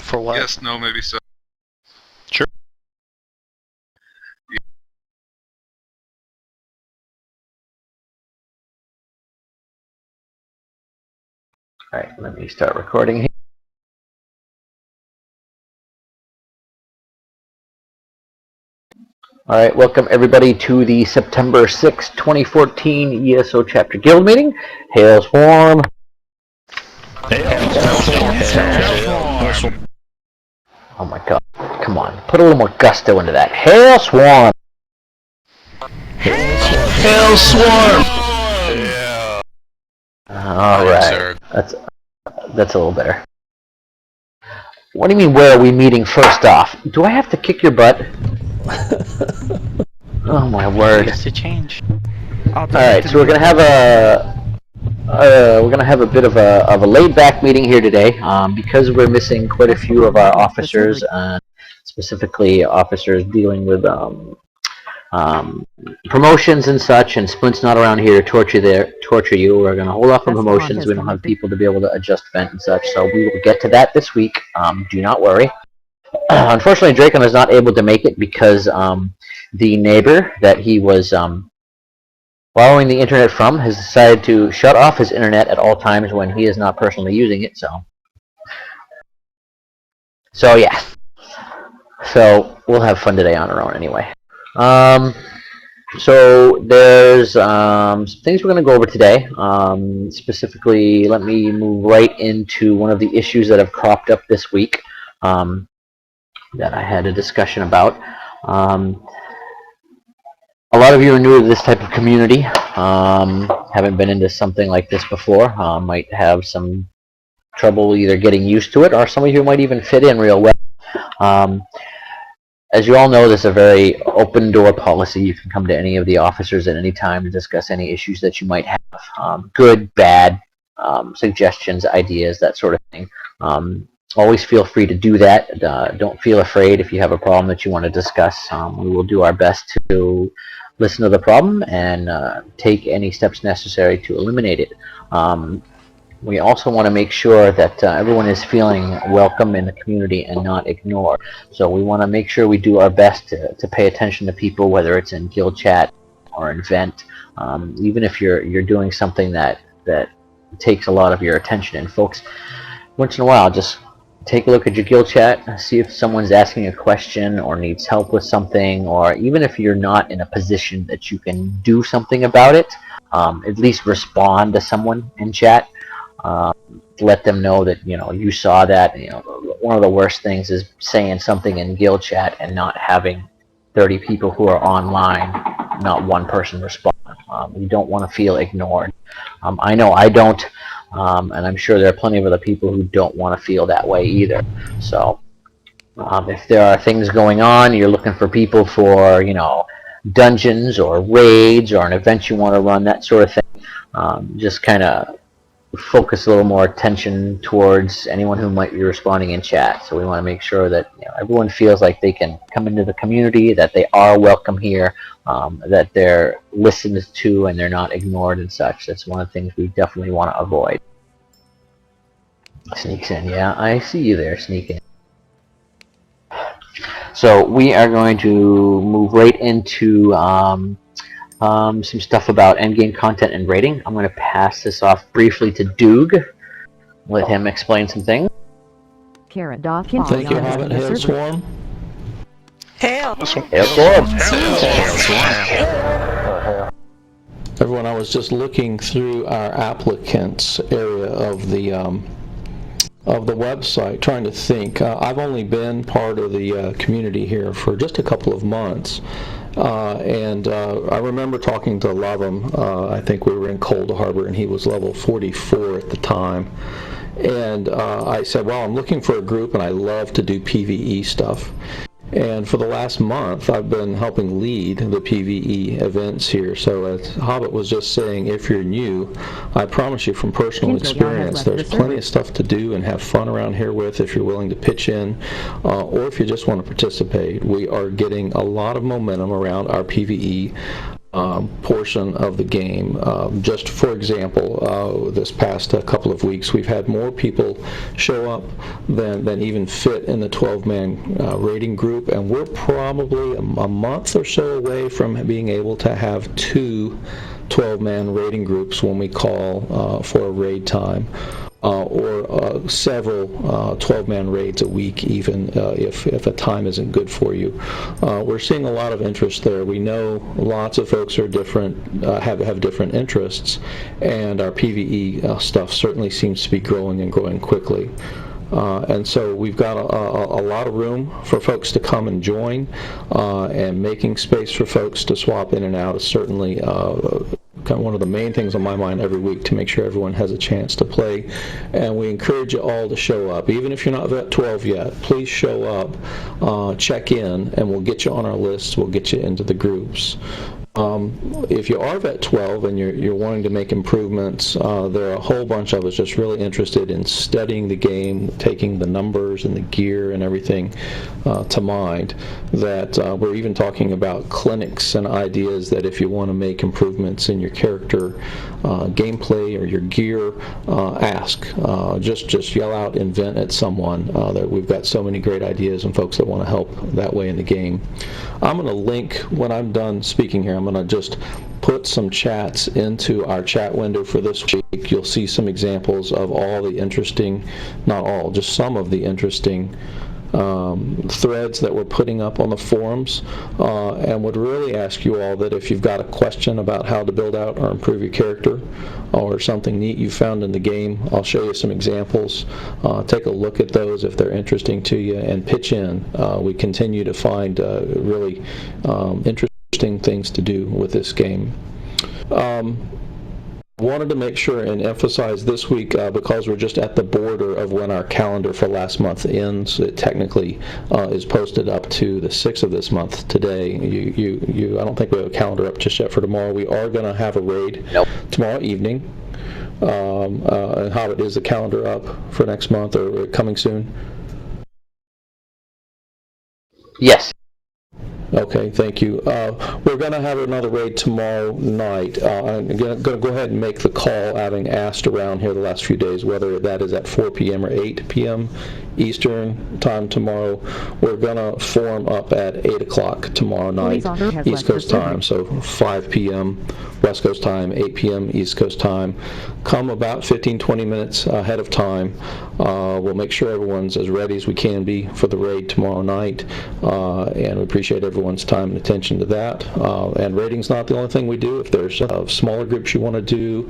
For what? Yes, no, maybe so. Sure. Alright, let me start recording here. Alright, welcome everybody to the September 6, 2014 ESO Chapter Guild meeting. Hail Swarm! Oh my god, come on, put a little more gusto into that. Hail Swarm! Hail Swarm! Yeah. Alright, that's a little better. What do you mean, where are we meeting first off? Do I have to kick your butt? Oh my word. It's to change. Alright, so we're gonna have a bit of a laid-back meeting here today, because we're missing quite a few of our officers, specifically officers dealing with promotions and such, and Splint's not around here to torture you. We're gonna hold off on promotions. We don't have people to be able to adjust vent and such, so we will get to that this week. Do not worry. Unfortunately, Dracon is not able to make it because the neighbor that he was borrowing the internet from has decided to shut off his internet at all times when he is not personally using it. So yeah. So we'll have fun today on our own anyway. So there's some things we're going to go over today. Specifically, let me move right into one of the issues that have cropped up this week that I had a discussion about. A lot of you are new to this type of community, haven't been into something like this before, might have some trouble either getting used to it, or some of you might even fit in real well. As you all know, this is a very open door policy. You can come to any of the officers at any time to discuss any issues that you might have, good, bad, suggestions, ideas, that sort of thing. Always feel free to do that. Don't feel afraid if you have a problem that you want to discuss. We will do our best to listen to the problem and take any steps necessary to eliminate it. We also want to make sure that everyone is feeling welcome in the community and not ignored. So we want to make sure we do our best to pay attention to people, whether it's in guild chat or in vent, even if you're doing something that takes a lot of your attention. And folks, once in a while, just take a look at your guild chat, see if someone's asking a question or needs help with something, or even if you're not in a position that you can do something about it, at least respond to someone in chat. Let them know that you saw that. One of the worst things is saying something in guild chat and not having 30 people who are online, not one person respond. You don't want to feel ignored. I know I don't. And I'm sure there are plenty of other people who don't want to feel that way either. So if there are things going on, you're looking for people for dungeons or raids or an event you want to run, that sort of thing, just kind of focus a little more attention towards anyone who might be responding in chat. So we want to make sure that everyone feels like they can come into the community, that they are welcome here, that they're listened to and they're not ignored and such. That's one of the things we definitely want to avoid. Sneaks in. Yeah, I see you there, sneaking. So we are going to move right into some stuff about endgame content and rating. I'm going to pass this off briefly to Doog. Let him explain some things. Thank you, Hobbit. Hail Swarm. Hail. Hail Swarm. Everyone, I was just looking through our applicants area of the website, trying to think. I've only been part of the community here for just a couple of months. And I remember talking to Lovem. I think we were in Cold Harbor, and he was level 44 at the time. And I said, well, I'm looking for a group, and I love to do PvE stuff. And for the last month, I've been helping lead the PvE events here. So as Hobbit was just saying, if you're new, I promise you from personal experience, there's plenty of stuff to do and have fun around here with if you're willing to pitch in, or if you just want to participate. We are getting a lot of momentum around our PvE portion of the game. Just for example, this past couple of weeks, we've had more people show up than even fit in the 12-man rating group, and we're probably a month or so away from being able to have 2 12-man rating groups when we call for a raid time. Or several 12-man raids a week, even if a time isn't good for you. We're seeing a lot of interest there. We know lots of folks are different, have different interests, and our PvE stuff certainly seems to be growing and growing quickly. And so we've got a lot of room for folks to come and join, and making space for folks to swap in and out is certainly kind of one of the main things on my mind every week, to make sure everyone has a chance to play. And we encourage you all to show up. Even if you're not Vet 12 yet, please show up, check in, and we'll get you on our lists. We'll get you into the groups. If you are Vet 12 and you're wanting to make improvements, there are a whole bunch of us just really interested in studying the game, taking the numbers and the gear and everything to mind, that we're even talking about clinics and ideas that if you want to make improvements in your character gameplay or your gear, ask. Just yell out invent at someone. That we've got so many great ideas and folks that want to help that way in the game. I'm going to link, when I'm done speaking here, I'm going to just put some chats into our chat window for this week. You'll see some examples of all the interesting, not all, just some of the interesting threads that we're putting up on the forums, and would really ask you all that if you've got a question about how to build out or improve your character, or something neat you found in the game, I'll show you some examples. Take a look at those if they're interesting to you, and pitch in. We continue to find really interesting things to do with this game. Wanted to make sure and emphasize this week, because we're just at the border of when our calendar for last month ends. It technically is posted up to the 6th of this month today. I don't think we have a calendar up just yet for tomorrow. We are going to have a raid tomorrow evening. And how it is the calendar up for next month, or coming soon? Yes. Okay, thank you. We're going to have another raid tomorrow night. I'm going to go ahead and make the call, having asked around here the last few days, whether that is at 4 p.m. or 8 p.m. Eastern time tomorrow. We're going to form up at 8 o'clock tomorrow night, East Coast time, so 5 p.m. West Coast time, 8 p.m. East Coast time. Come about 15-20 minutes ahead of time. We'll make sure everyone's as ready as we can be for the raid tomorrow night, and we appreciate everyone's time and attention to that. And raiding's not the only thing we do. If there's smaller groups you want to do,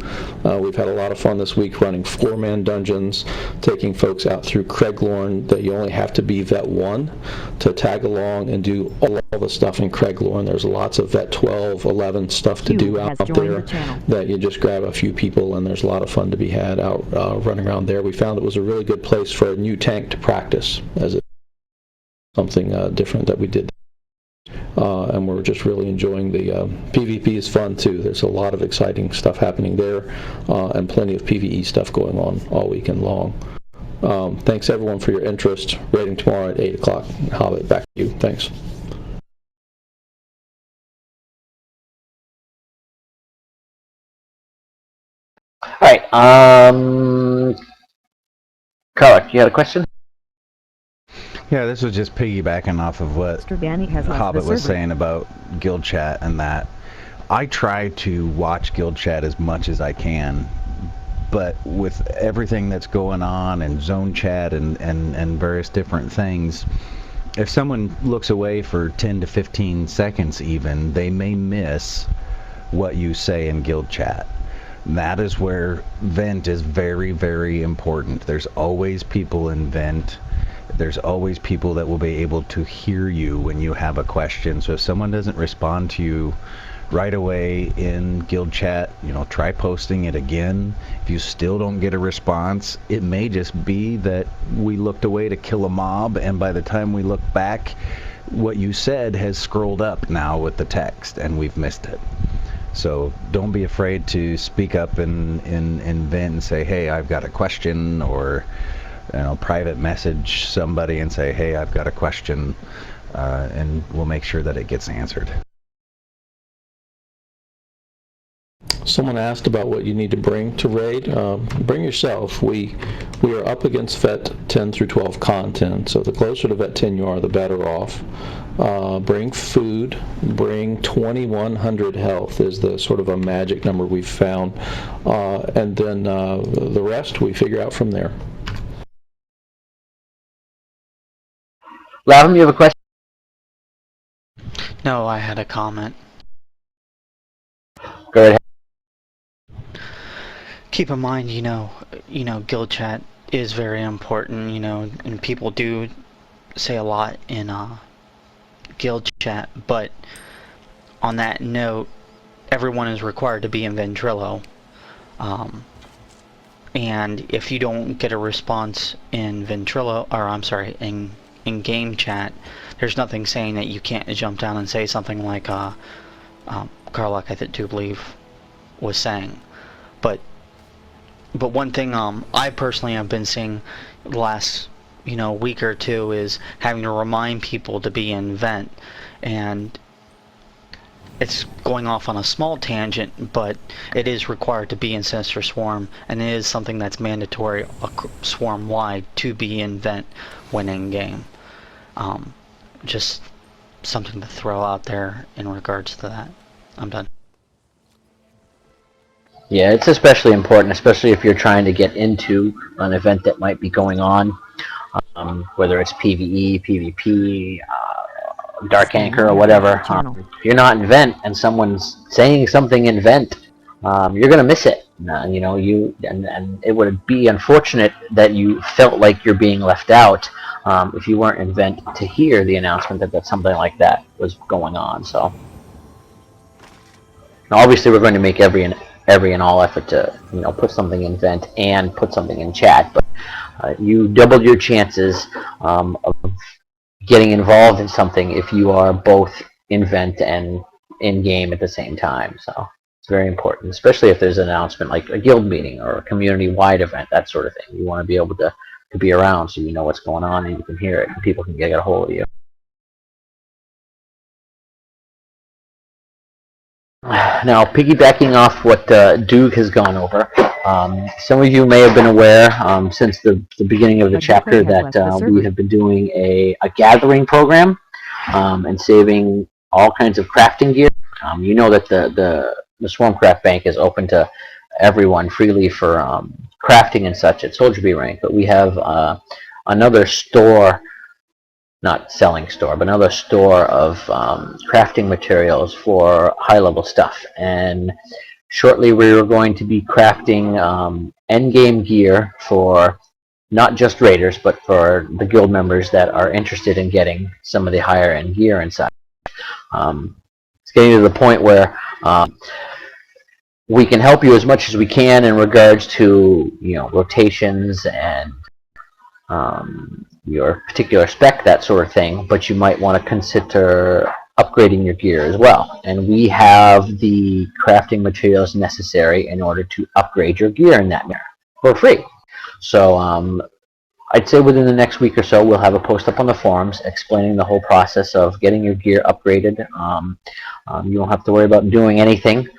we've had a lot of fun this week running 4-man dungeons, taking folks out through Craiglorn, that you only have to be Vet 1 to tag along and do all the stuff in Craiglorn. There's lots of Vet 12, 11 stuff to do out there that you just grab a few people, and there's a lot of fun to be had out running around there. We found it was a really good place for a new tank to practice, as it's something different that we did. And we're just really enjoying the PvP is fun too. There's a lot of exciting stuff happening there, and plenty of PvE stuff going on all weekend long. Thanks everyone for your interest. Raiding tomorrow at 8 o'clock. Hobbit, back to you. Thanks. Alright, Carl, you had a question? Yeah, this was just piggybacking off of what Mr. Danny has left Hobbit the was server. saying about guild chat and that. I try to watch guild chat as much as I can, but with everything that's going on and zone chat and various different things, if someone looks away for 10 to 15 seconds even, they may miss what you say in guild chat. That is where vent is very, very important. There's always people in vent. There's always people that will be able to hear you when you have a question. So if someone doesn't respond to you right away in guild chat, try posting it again. If you still don't get a response, it may just be that we looked away to kill a mob, and by the time we look back, what you said has scrolled up now with the text and we've missed it. So don't be afraid to speak up in vent and say, hey, I've got a question, or private message somebody and say, hey, I've got a question, and we'll make sure that it gets answered. Someone asked about what you need to bring to raid. Bring yourself. We are up against Vet 10 through 12 content, so the closer to Vet 10 you are, the better off. Bring food. Bring 2100 health is the sort of a magic number we've found, and then the rest we figure out from there. Lavem, you have a question? No, I had a comment. Go ahead. Keep in mind, guild chat is very important, and people do say a lot in guild chat, but on that note, everyone is required to be in Ventrilo. And if you don't get a response in Ventrilo, or I'm sorry, in game chat, there's nothing saying that you can't jump down and say something like Karlach, I do believe, was saying. But one thing I personally have been seeing the last week or two is having to remind people to be in Vent, and it's going off on a small tangent, but it is required to be in Sinister Swarm, and it is something that's mandatory swarm wide to be in Vent when in game. Just something to throw out there in regards to that. I'm done. Yeah, it's especially important, especially if you're trying to get into an event that might be going on, whether it's PvE, PvP, Dark Anchor, or whatever. If you're not in Vent and someone's saying something in Vent, you're gonna miss it. And it would be unfortunate that you felt like you're being left out if you weren't in Vent to hear the announcement that something like that was going on. So, now, obviously, we're going to make every and all effort to put something in Vent and put something in chat, but you double your chances of getting involved in something if you are both in Vent and in game at the same time. So it's very important, especially if there's an announcement like a guild meeting or a community-wide event, that sort of thing. You want to be able to be around so you know what's going on and you can hear it and people can get a hold of you. Now, piggybacking off what Duke has gone over, some of you may have been aware since the beginning of the chapter that we have been doing a gathering program and saving all kinds of crafting gear. You know that the Swarmcraft Bank is open to everyone freely for crafting and such at Soldier B rank, but we have another store, not selling store, but another store of crafting materials for high-level stuff. And shortly we are going to be crafting endgame gear for not just raiders, but for the guild members that are interested in getting some of the higher-end gear and such. It's getting to the point where we can help you as much as we can in regards to rotations and your particular spec, that sort of thing, but you might want to consider upgrading your gear as well. And we have the crafting materials necessary in order to upgrade your gear in that manner for free. So I'd say within the next week or so we'll have a post up on the forums explaining the whole process of getting your gear upgraded. You won't have to worry about doing anything.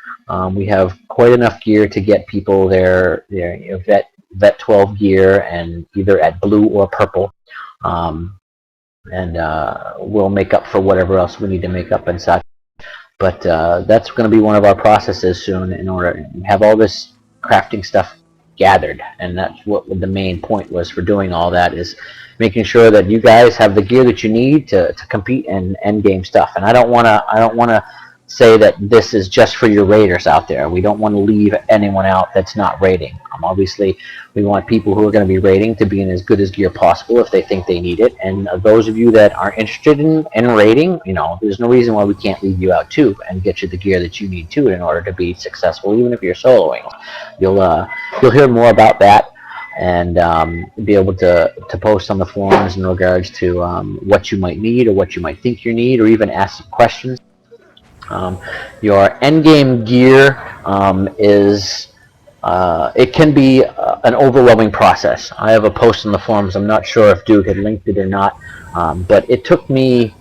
We have quite enough gear to get people their Vet 12 gear, and either at blue or purple, and we'll make up for whatever else we need to make up and such. But that's going to be one of our processes soon in order to have all this crafting stuff gathered, and that's what the main point was for doing all that, is making sure that you guys have the gear that you need to compete in endgame stuff. And I don't want to say that this is just for your raiders out there. We don't want to leave anyone out that's not raiding. Obviously, we want people who are going to be raiding to be in as good as gear possible if they think they need it. And those of you that are interested in raiding, there's no reason why we can't leave you out too and get you the gear that you need too in order to be successful, even if you're soloing. You'll hear more about that and be able to post on the forums in regards to what you might need or what you might think you need, or even ask some questions. Your endgame gear is it can be an overwhelming process. I have a post in the forums. I'm not sure if Duke had linked it or not, but it took me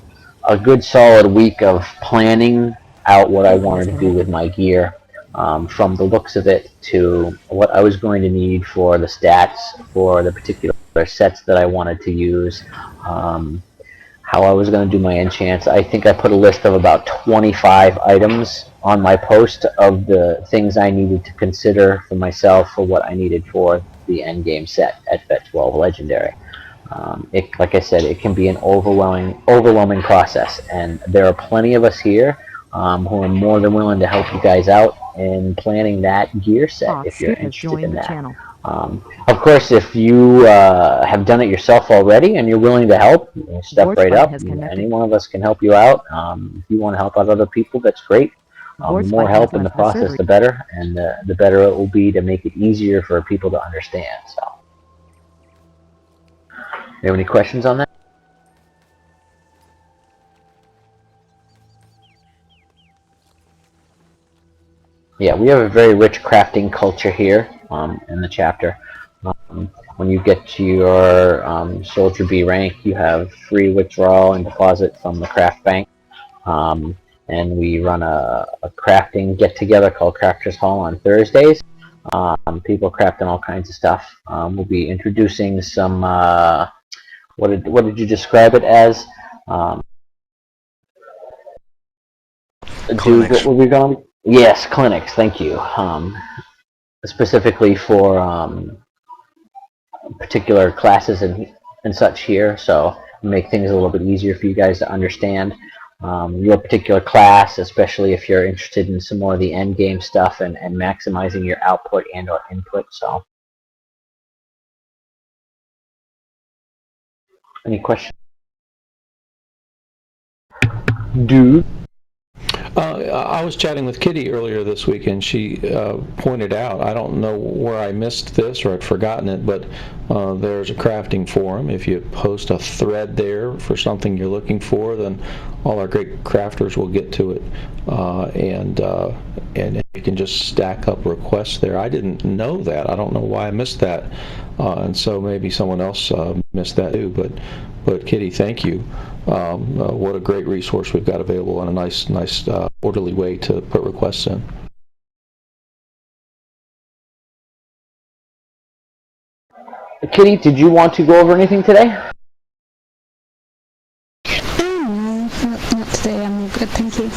a good solid week of planning out what I wanted to do with my gear. from the looks of it to what I was going to need for the stats for the particular sets that I wanted to use, how I was going to do my enchants. I think I put a list of about 25 items on my post of the things I needed to consider for myself for what I needed for the endgame set at Vet 12 Legendary. Like I said, it can be an overwhelming process, and there are plenty of us here who are more than willing to help you guys out in planning that gear set if you're interested in that. Channel. Of course, if you have done it yourself already and you're willing to help, step Board right fight up. has connected. Any one of us can help you out. If you want to help out other people, that's great. The Board more fight help has in the left the process, surgery. the better, and the better it will be to make it easier for people to understand. So, you have any questions on that? Yeah, we have a very rich crafting culture here in the chapter. When you get to your Soldier B rank, you have free withdrawal and deposit from the craft bank. And we run a crafting get-together called Crafters Hall on Thursdays. People crafting all kinds of stuff. We'll be introducing some, what did you describe it as? Dude, what were we going? Yes, clinics, thank you. Specifically for particular classes and such here, so make things a little bit easier for you guys to understand your particular class, especially if you're interested in some more of the end game stuff and maximizing your output and or input. So, any questions? Dude. I was chatting with Kitty earlier this week, and she pointed out, I don't know where I missed this or I'd forgotten it, but there's a crafting forum. If you post a thread there for something you're looking for, then all our great crafters will get to it, and you can just stack up requests there. I didn't know that. I don't know why I missed that, and so maybe someone else missed that too. But Kitty, thank you. What a great resource we've got available, and a nice orderly way to put requests in. Kitty, did you want to go over anything today? Not today. I'm all good, thank you.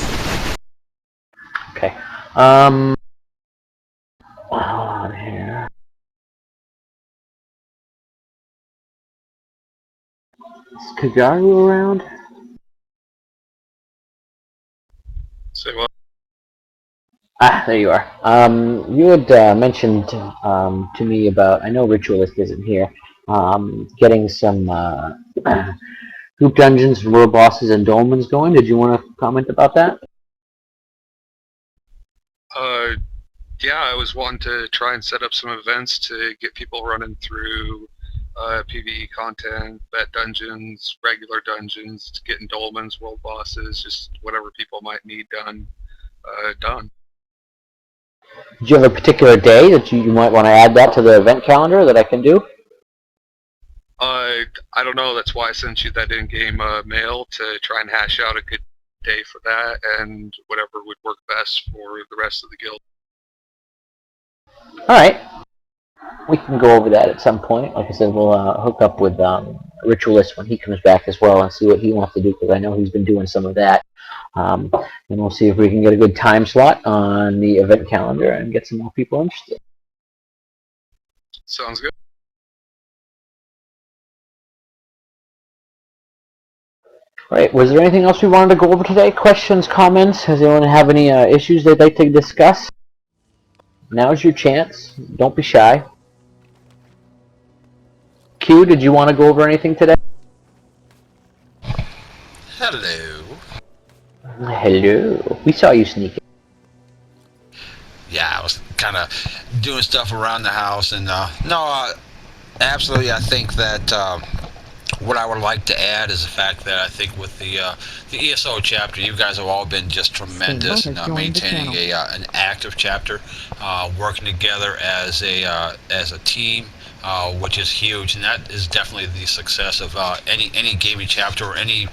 Okay. Hold on here. Is Kagaru around? Say what? Ah, there you are. You had mentioned to me about, I know Ritualist isn't here, getting some group dungeons, world bosses, and dolmens going. Did you want to comment about that? Yeah, I was wanting to try and set up some events to get people running through PvE content, vet dungeons, regular dungeons, getting dolmens, world bosses, just whatever people might need done. Do you have a particular day that you might want to add that to the event calendar that I can do? I don't know, that's why I sent you that in-game mail to try and hash out a good day for that and whatever would work best for the rest of the guild. Alright. We can go over that at some point. Like I said, we'll hook up with Ritualist when he comes back as well and see what he wants to do, because I know he's been doing some of that. And we'll see if we can get a good time slot on the event calendar and get some more people interested. Sounds good. Alright, was there anything else we wanted to go over today? Questions, comments? Does anyone have any issues they'd like to discuss? Now's your chance. Don't be shy. Q, did you want to go over anything today? Hello. Hello. We saw you sneaking. Yeah, I was kind of doing stuff around the house, and no, absolutely. I think that what I would like to add is the fact that I think with the ESO chapter, you guys have all been just tremendous in maintaining an active chapter, working together as a team. Which is huge, and that is definitely the success of any gaming chapter or any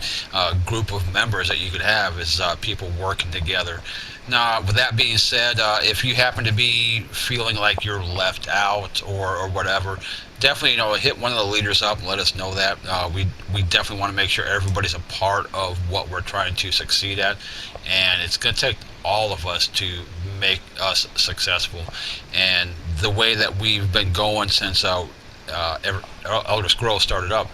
group of members that you could have, is people working together. Now, with that being said, if you happen to be feeling like you're left out or whatever, definitely hit one of the leaders up and let us know that. We definitely want to make sure everybody's a part of what we're trying to succeed at, and it's going to take all of us to make us successful. And the way that we've been going since Elder Scrolls started up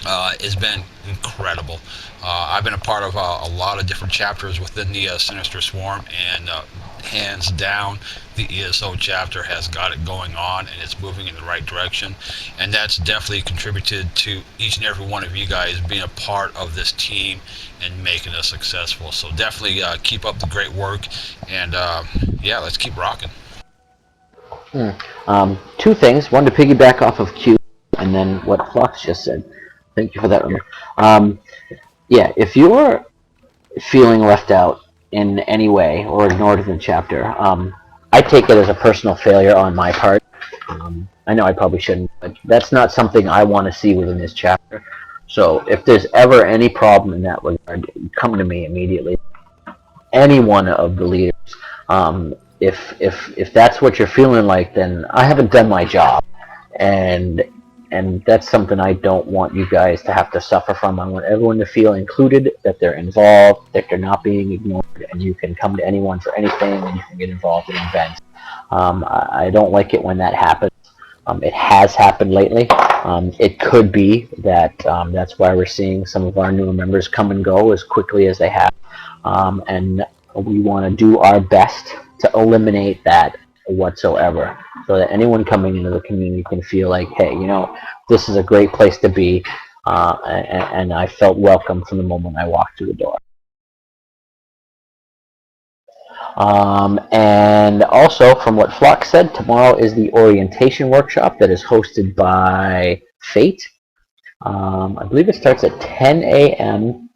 has been incredible. I've been a part of a lot of different chapters within the Sinister Swarm, and hands down, the ESO chapter has got it going on, and it's moving in the right direction. And that's definitely contributed to each and every one of you guys being a part of this team and making us successful. So definitely keep up the great work, and yeah, let's keep rocking. Two things. One to piggyback off of Q, and then what Flux just said. Thank you for that. Yeah, if you're feeling left out in any way or ignored in the chapter, I take it as a personal failure on my part. I know I probably shouldn't, but that's not something I want to see within this chapter. So if there's ever any problem in that regard, come to me immediately. Any one of the leaders. If that's what you're feeling like, then I haven't done my job, and that's something I don't want you guys to have to suffer from. I want everyone to feel included, that they're involved, that they're not being ignored, and you can come to anyone for anything, and you can get involved in events. I don't like it when that happens. It has happened lately. It could be that that's why we're seeing some of our newer members come and go as quickly as they have, and we want to do our best to eliminate that whatsoever, so that anyone coming into the community can feel like, hey, this is a great place to be, and I felt welcome from the moment I walked through the door. And also, from what Flock said, tomorrow is the orientation workshop that is hosted by Fate. I believe it starts at 10 a.m.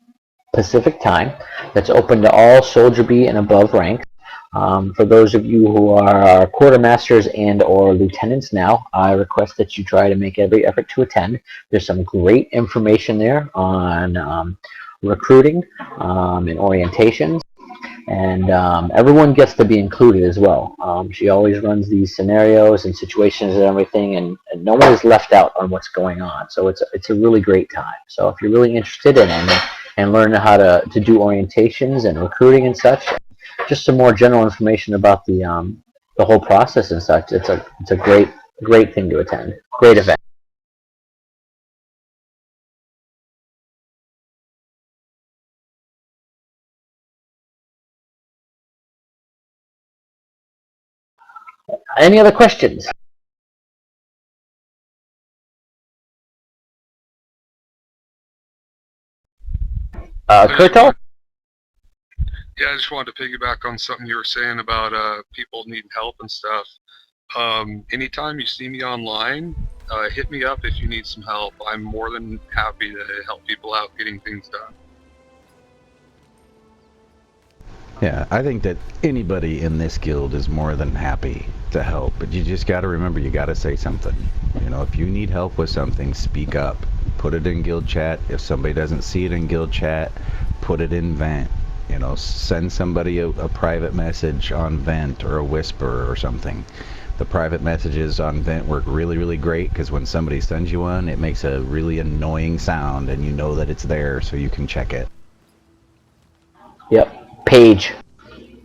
Pacific time. That's open to all Soldier B and above ranks. For those of you who are quartermasters and or lieutenants now, I request that you try to make every effort to attend. There's some great information there on recruiting and orientations, and everyone gets to be included as well. She always runs these scenarios and situations and everything, and no one is left out on what's going on. So it's a really great time. So if you're really interested in it and learn how to do orientations and recruiting and such, just some more general information about the whole process and such, it's a great thing to attend. Great event. Any other questions? Kurto? Yeah, I just wanted to piggyback on something you were saying about people needing help and stuff. Anytime you see me online, hit me up if you need some help. I'm more than happy to help people out getting things done. Yeah, I think that anybody in this guild is more than happy to help, but you just got to remember, you got to say something. If you need help with something, speak up. Put it in guild chat. If somebody doesn't see it in guild chat, put it in vent. Send somebody a private message on vent or a whisper or something. The private messages on vent work really, really great, because when somebody sends you one, it makes a really annoying sound, and you know that it's there, so you can check it. Yep. Page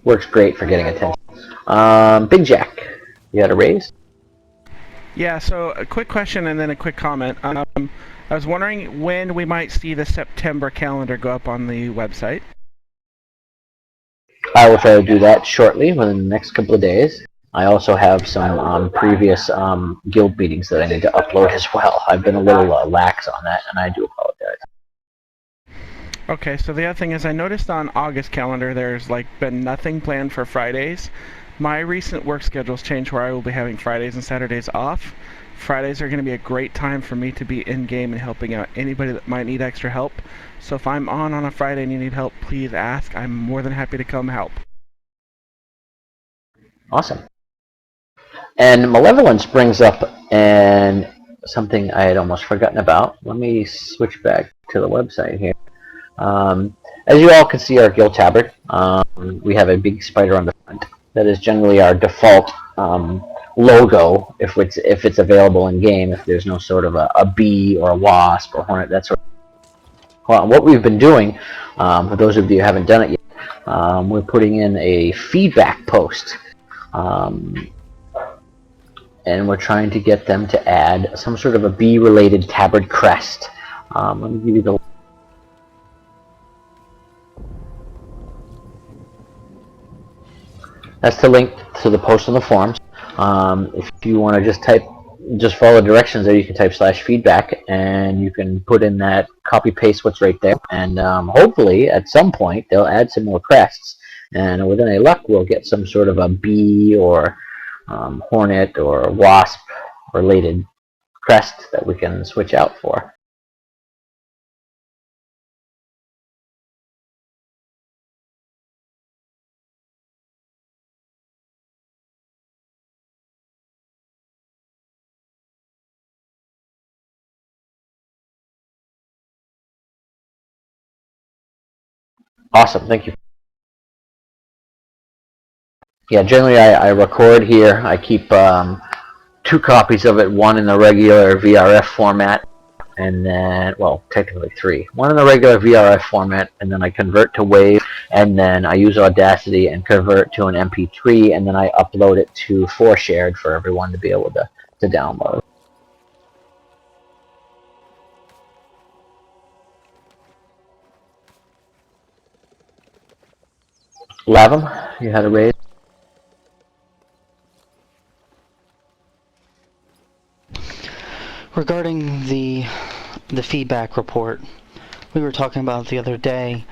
works great for getting attention. Big Jack, you had a raise? Yeah, so a quick question and then a quick comment. I was wondering when we might see the September calendar go up on the website. I will try to do that shortly, within the next couple of days. I also have some previous guild meetings that I need to upload as well. I've been a little lax on that, and I do apologize. Okay, so the other thing is, I noticed on August calendar there's been nothing planned for Fridays. My recent work schedule's changed where I will be having Fridays and Saturdays off. Fridays are going to be a great time for me to be in-game and helping out anybody that might need extra help. So if I'm on a Friday and you need help, please ask. I'm more than happy to come help. Awesome. And Malevolence brings up something I had almost forgotten about. Let me switch back to the website here. As you all can see, our guild tabard, we have a big spider on the front. That is generally our default logo if it's available in game. If there's no sort of a bee or a wasp or hornet, that sort of. Well, what we've been doing, for those of you who haven't done it yet, we're putting in a feedback post, and we're trying to get them to add some sort of a bee-related tabard crest. Let me give you the. That's the link to the post on the forums. If you want to just follow directions there, you can type /feedback, and you can put in that, copy paste what's right there, and hopefully at some point they'll add some more crests, and with any luck we'll get some sort of a bee or hornet or wasp related crest that we can switch out for. Awesome, thank you. Yeah, generally I record here. I keep 2 copies of it, one in the regular VRF format, and then, well, technically 3. One in the regular VRF format, and then I convert to WAV, and then I use Audacity and convert to an MP3, and then I upload it to 4Shared for everyone to be able to download. Lavem, you had a raise? Regarding the feedback report, we were talking about the other day,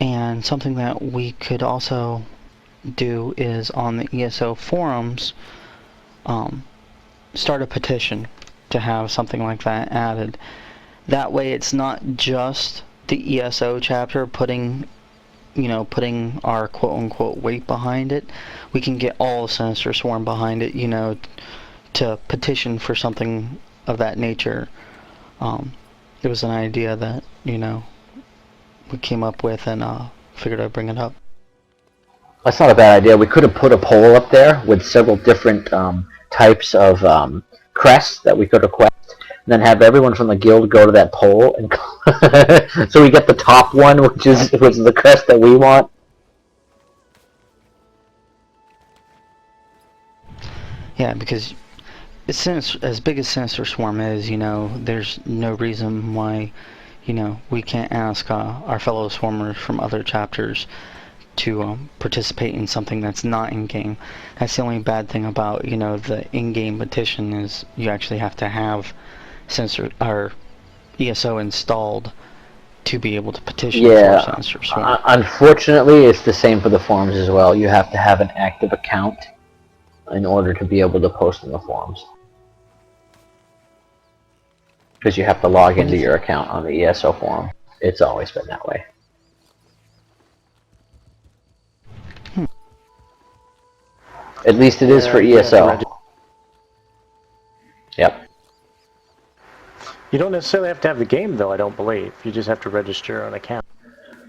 and something that we could also do is on the ESO forums, start a petition to have something like that added. That way it's not just the ESO chapter putting our quote-unquote weight behind it. We can get all of Sinister Swarm behind it, to petition for something of that nature. It was an idea that, we came up with, and figured I'd bring it up. That's not a bad idea. We could have put a poll up there with several different types of crests that we could request, and then have everyone from the guild go to that poll, and so we get the top one, which is the crest that we want. Yeah, because as big as Sinister Swarm is, there's no reason why, we can't ask our fellow Swarmers from other chapters to participate in something that's not in-game. That's the only bad thing about, the in-game petition is you actually have to have our ESO installed to be able to petition for Sinister Swarm. Unfortunately, it's the same for the forums as well. You have to have an active account in order to be able to post in the forums. Because you have to log into your account on the ESO forum. It's always been that way. At least it is for ESO. Yep. You don't necessarily have to have the game, though, I don't believe. You just have to register an account.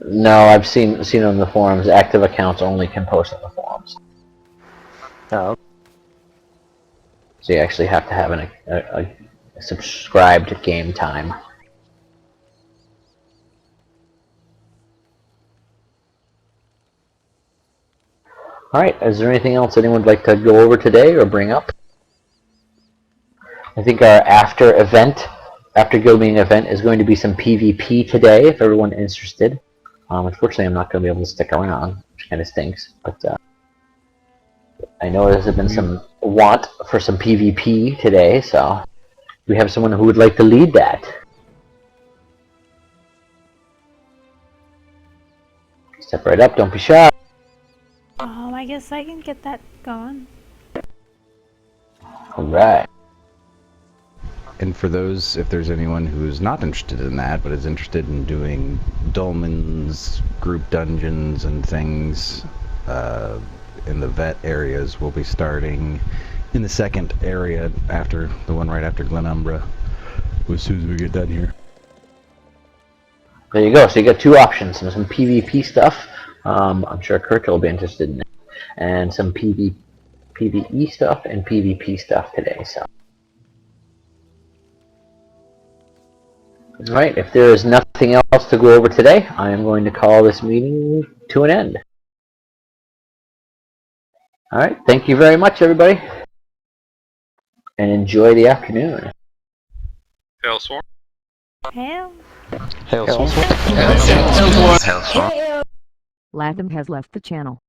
No, I've seen on the forums, active accounts only can post on the forums. Oh. So you actually have to have a subscribed game time. Alright, is there anything else anyone would like to go over today or bring up? I think our after guild meeting event is going to be some PvP today, if everyone's interested. Unfortunately, I'm not going to be able to stick around, which kind of stinks, but I know there's been some want for some PvP today, so we have someone who would like to lead that. Step right up, don't be shy. I guess I can get that going. Alright. And for those, if there's anyone who's not interested in that, but is interested in doing dolmens, group dungeons, and things in the vet areas, we'll be starting in the second area after the one right after Glenumbra, as soon as we get done here. There you go. So you got two options. Some PvP stuff. I'm sure Kurt will be interested in it. And some PvE stuff and PvP stuff today. So, all right. If there is nothing else to go over today, I am going to call this meeting to an end. All right. Thank you very much, everybody, and enjoy the afternoon. Hailstorm. Hail. Hailstorm. Latham has left the channel.